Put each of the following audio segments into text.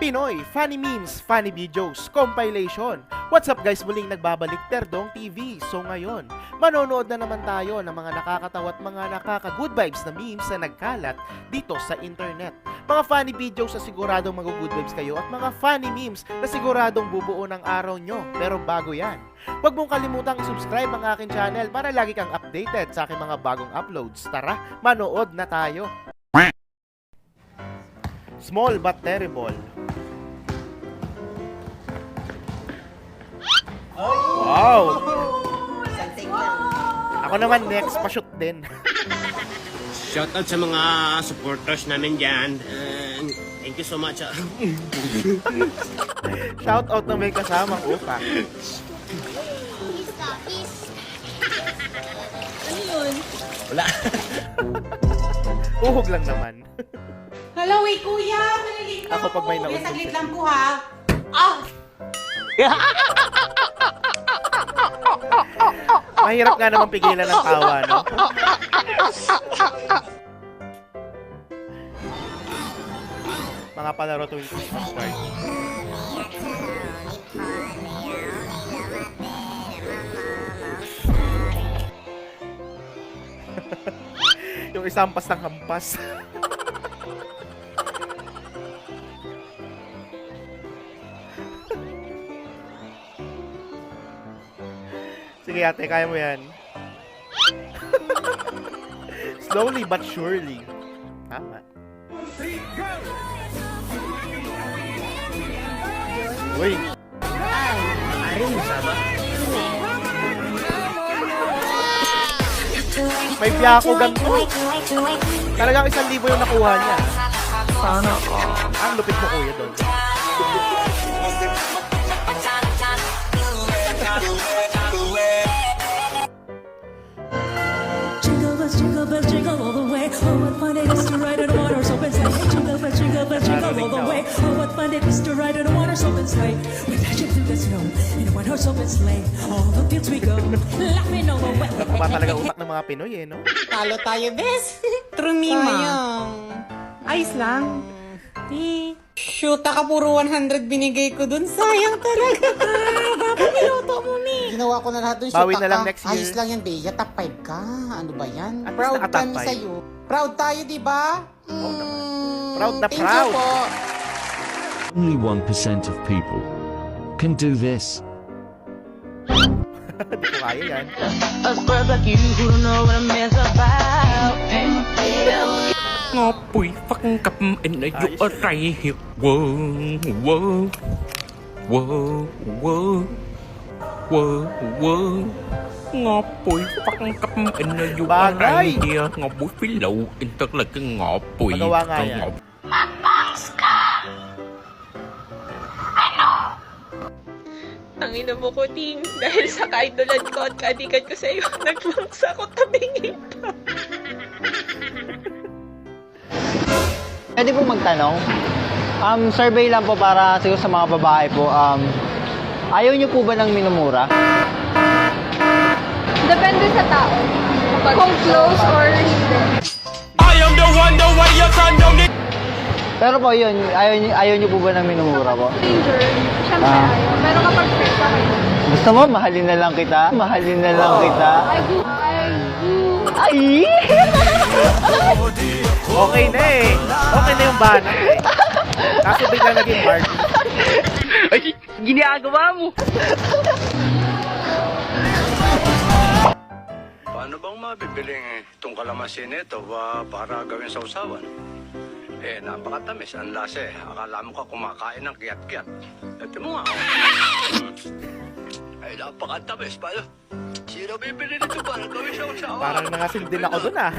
Pinoy Funny Memes, Funny Videos, Compilation. What's up guys? Muling nagbabalik Terdong TV. So ngayon, manonood na naman tayo ng mga nakakatawa at mga nakaka-good vibes na memes na nagkalat dito sa internet. Mga funny videos na siguradong mag-good vibes kayo at mga funny memes na siguradong bubuo ng araw nyo. Pero bago yan, huwag mong kalimutang subscribe ang aking channel para lagi kang updated sa aking mga bagong uploads. Tara, manood na tayo! Small but terrible. Wow! Ako naman next, pa-shoot din. Shoutout sa mga supporters namin dyan. Thank you so much. Shoutout na may kasamang upa. Ano yun? Wala. Uhog lang naman. Hello, kuya! Malilig na Ako pag may Kuya, nausap saglit siya. lang po ha. Ah! Mahirap nga naman pigilan ng tawa, no? Mga palaro tuwing Christmas card. Yung isang hampas ng hampas. Sige ate, kaya mo yan. Slowly but surely. Tama. Uy. May piyako ganito. Talagang 1,000 yung nakuha niya. Sana ko. Ang lupit mo kuya doon. Jingle bells, jingle all the way. Oh, what fun it is to ride in a one-horse open sleigh. Jingle bells, jingle all the way. Oh, what fun it is to ride in a one-horse open sleigh. We're dashing through the snow in a one-horse open sleigh. All the fields we go, laughing over wet. Nakuha talaga utak ng mga Pinoy eh, no? Talo tayo, bes. True mima. Ayos lang. Shoot, ka puro 100 binigay ko dun. Sayang talaga. Dapat niluto mo, Mi. Ginawa ko na lahat dun. Bawi shoot na lang ka. next year. Ayos lang yan, Bea. Top 5 ka. Ano ba yan? At least Proud naka-top kami five. sa'yo. Proud tayo, di ba? Proud na Thank proud. you po. Only 1% of people can do this. Di ko kaya yan. Ngọt phân cặp in ở dục ở đây hiệp wow wow wow wow wow wow ngọt bụi phân cặp in ở dục ở đây kia ngọt bụi phí lậu in tức là cái ngọt bụi Magawa nga yan. ngọt Ang ina mo ko, Ting. Dahil sa kaidolan ko at kadikan ko sa'yo, nagbangs ako tabingin pa. Pwede po magtanong? Survey lang po para siguro sa mga babae po. Ayaw niyo po ba ng minumura? Depende sa tao. Kung close or hindi. I am the one the way you can don't need. Pero po yun, ayaw niyo po ba ng minumura po? Stranger, syempre ayaw. Pero kapag friends pa kayo. Gusto mo, mahalin na lang kita? Mahalin na lang kita? I do. Ay! Okay na eh. Okay na yung banat eh. Kaso bigla naging party. Ay, ginagawa mo! Paano bang mabibiling itong kalamansi nito para gawin sa usawan? Eh, napakatamis ang lasa eh. Akala mo ka kumakain ng kiyat-kiyat. Ito mo nga, oh. Ay, napakatamis. Paano? Sino bibili nito para gawin sa usawan? Parang nangasin din ako dun ah.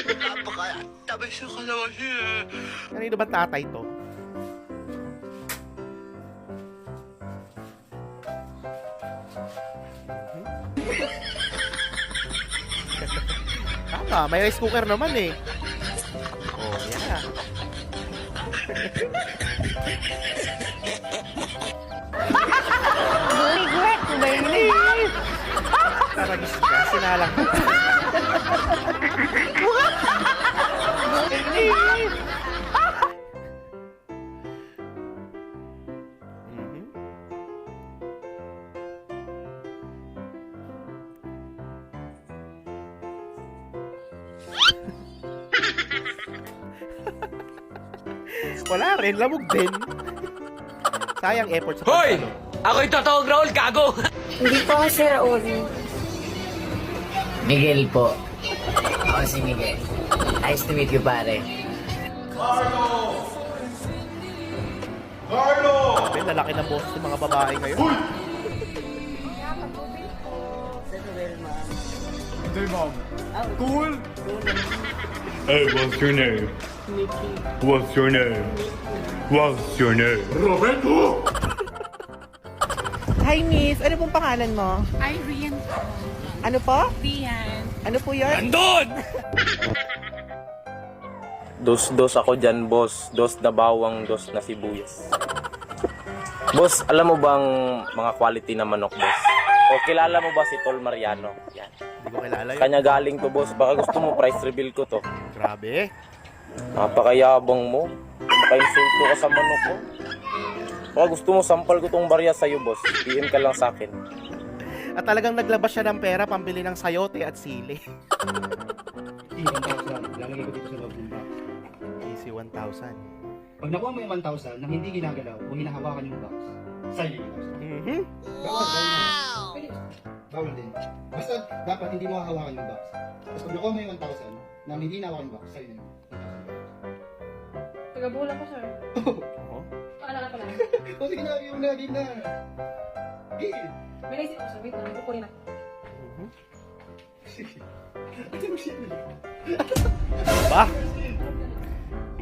Napakatamis ng kalamansi eh. Kanino ba tatay to? Tama, may rice cooker naman eh. Oh, yan na. Taragis ka, sinalang ka. Wala rin, lamog din. Sayang effort sa Hoy! pagtanong. Ako'y totoong Raul, gago! Hindi po ako si Raul. Miguel po. Ako si Miguel. Nice to meet you, pare. Grabe, lalaki ng boses ng mga babae ngayon. Hey, what's your name? What's your name? What's your name? Hi, miss. Ano pong pangalan mo? Irene po. Ano po? Rian. Ano po yun? Andon! Dos ako dyan, boss. Dos na bawang, dos na sibuyas. Boss, alam mo bang mga quality na manok, boss? O kilala mo ba si Tol Mariano? Yan. Hindi ko kilala yun. Kanya galing to, boss. Baka gusto mo price reveal ko to. Grabe. Napakayabang mo. Maka-insulto ka sa manok ko. Baka gusto mo sampal ko tong barya sa'yo, boss. PM ka lang sa akin. At talagang naglabas siya ng pera pambili ng sayote at sili. Lalagay ko dito sa loob ng box. Easy 1,000. Pag nakuha mo yung 1,000 na hindi ginagalaw o hinahawakan yung box, sa'yo yung 1,000. Mhm. Bawal din. Basta dapat hindi mo hahawakan yung box. Tapos pag nakuha mo yung 1,000 na hindi hinahawakan yung box, sa'yo na yung 1,000. Tagabula ko, sir. Oo. Paalala ko lang. O sige na, yung lagi na. Gil. May naisip ako, sir. Wait lang. Kukunin ako. Ba?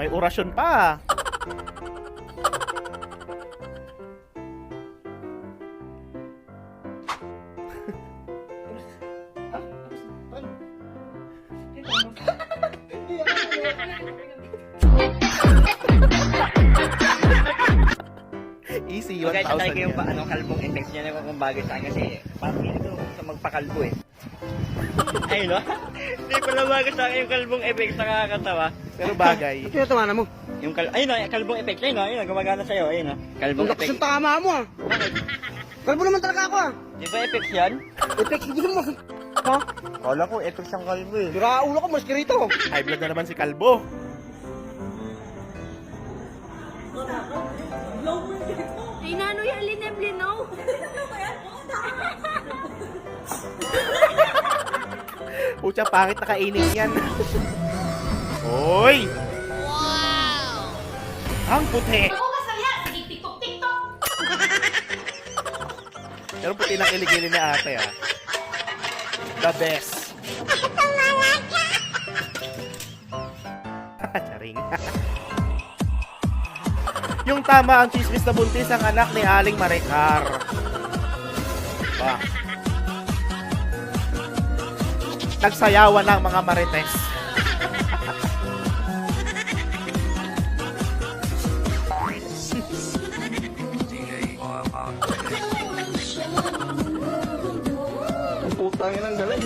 May orasyon pa. Easy 1,000 yan. kalbong effect niya na kung bagay sa akin kasi parang ito sa magpakalbo eh. Ayun no? Hindi pala bagay sa akin yung kalbong effect, nakakatawa. Pero bagay. Sino tumana mo? Yung ayun no, kalbong effect, ayun no, ayun no, gumagana sa'yo, ayun no. Kalbong effect. Ang tama mo ah. Bakit? Kalbo naman talaga ako ah. Di ba effect yan? Effect, hindi mo. Ha? Kala ko effect siyang kalbo eh. Sira ulo ko, maski rito. High blood na naman si Kalbo. Ay, nanoy, alin-em-linaw. Pucha, pangit na kainin yan. Hoy! Wow! Ang puti! Ako masaya. Sige, tiktok-tiktok. Pero puti ng kiligili ni ate ah. The best. Charing. Yung tama ang chismis na buntis ang anak ni Aling Maricar. Ba? Nagsayawan ng mga marites. Putangin ang galing.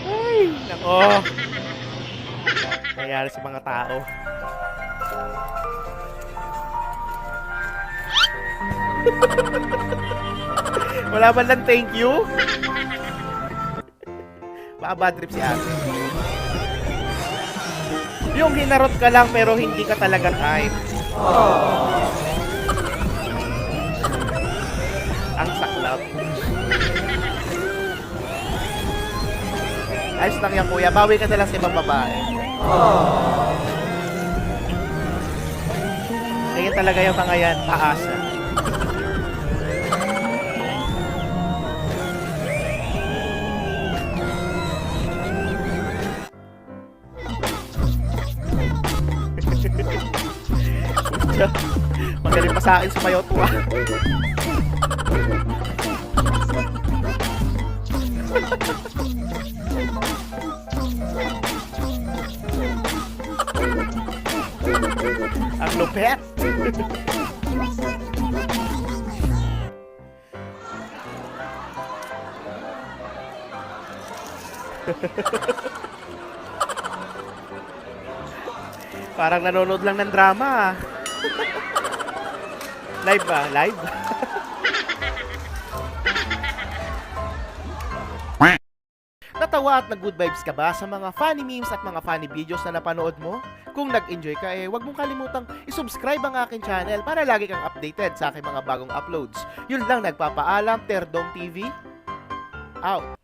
Ay, nako. Nangyari sa mga tao. Wala man lang thank you. Baka bad trip si ate. Yung hinarot ka lang pero hindi ka talaga type. Ang saklap. Ayos lang yan kuya, bawi ka na lang sa ibang babae. Kaya talaga yung mga yan, paasa. Magaling pa sa akin sa Mayoto ah. Ang lupet. Parang nanonood lang ng drama ah. Live ba? Live? Nakakatawa at nag-good vibes ka ba sa mga funny memes at mga funny videos na napanood mo? Kung nag-enjoy ka huwag mong kalimutang isubscribe ang aking channel para lagi kang updated sa aking mga bagong uploads. Yun lang, nagpapaalam, Terdong TV, out.